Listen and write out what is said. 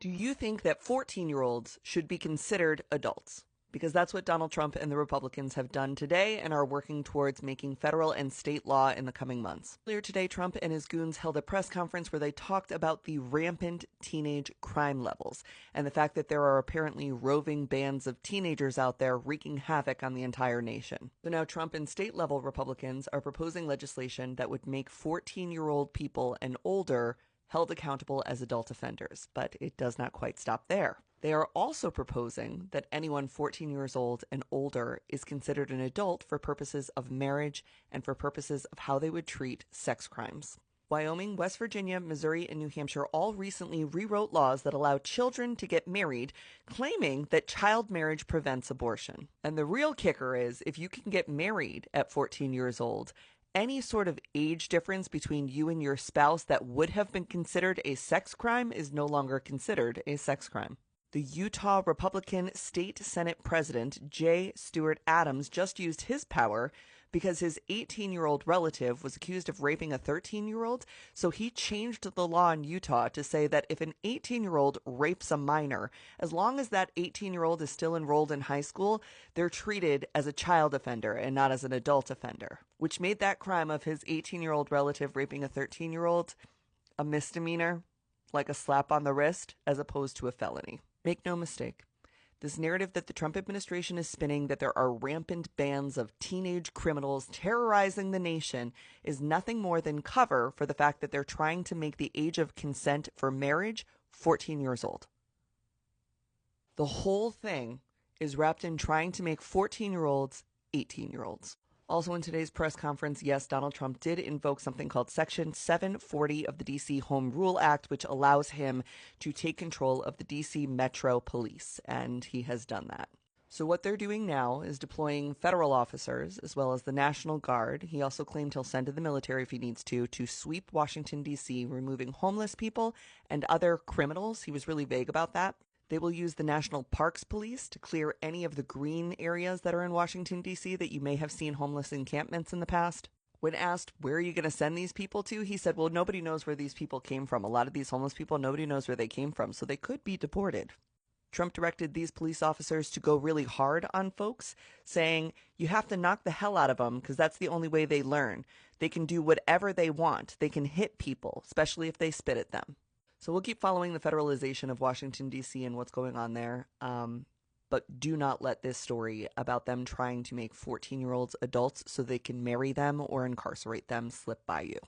Do you think that 14-year-olds should be considered adults? Because that's what Donald Trump and the Republicans have done today and are working towards making federal and state law in the coming months. Earlier today, Trump and his goons held a press conference where they talked about the rampant teenage crime levels and the fact that there are apparently roving bands of teenagers out there wreaking havoc on the entire nation. So now Trump and state-level Republicans are proposing legislation that would make 14-year-old people and older held accountable as adult offenders, but it does not quite stop there. They are also proposing that anyone 14 years old and older is considered an adult for purposes of marriage and for purposes of how they would treat sex crimes. Wyoming, West Virginia, Missouri, and New Hampshire all recently rewrote laws that allow children to get married, claiming that child marriage prevents abortion. And the real kicker is, if you can get married at 14 years old, any sort of age difference between you and your spouse that would have been considered a sex crime is no longer considered a sex crime. The Utah Republican State Senate President J. Stewart Adams just used his power because his 18-year-old relative was accused of raping a 13-year-old, so he changed the law in Utah to say that if an 18-year-old rapes a minor, as long as that 18-year-old is still enrolled in high school, they're treated as a child offender and not as an adult offender, which made that crime of his 18-year-old relative raping a 13-year-old a misdemeanor, like a slap on the wrist, as opposed to a felony. Make no mistake, this narrative that the Trump administration is spinning that there are rampant bands of teenage criminals terrorizing the nation is nothing more than cover for the fact that they're trying to make the age of consent for marriage 14 years old. The whole thing is wrapped in trying to make 14-year-olds 18-year-olds. Also in today's press conference, yes, Donald Trump did invoke something called Section 740 of the D.C. Home Rule Act, which allows him to take control of the D.C. Metro Police, and he has done that. So what they're doing now is deploying federal officers as well as the National Guard. He also claimed he'll send in the military if he needs to sweep Washington, D.C., removing homeless people and other criminals. He was really vague about that. They will use the National Parks Police to clear any of the green areas that are in Washington, D.C. that you may have seen homeless encampments in the past. When asked, where are you going to send these people to? He said, well, nobody knows where these people came from. A lot of these homeless people, nobody knows where they came from, so they could be deported. Trump directed these police officers to go really hard on folks, saying, you have to knock the hell out of them because that's the only way they learn. They can do whatever they want. They can hit people, especially if they spit at them. So we'll keep following the federalization of Washington, D.C. and what's going on there. But do not let this story about them trying to make 14-year-olds adults so they can marry them or incarcerate them slip by you.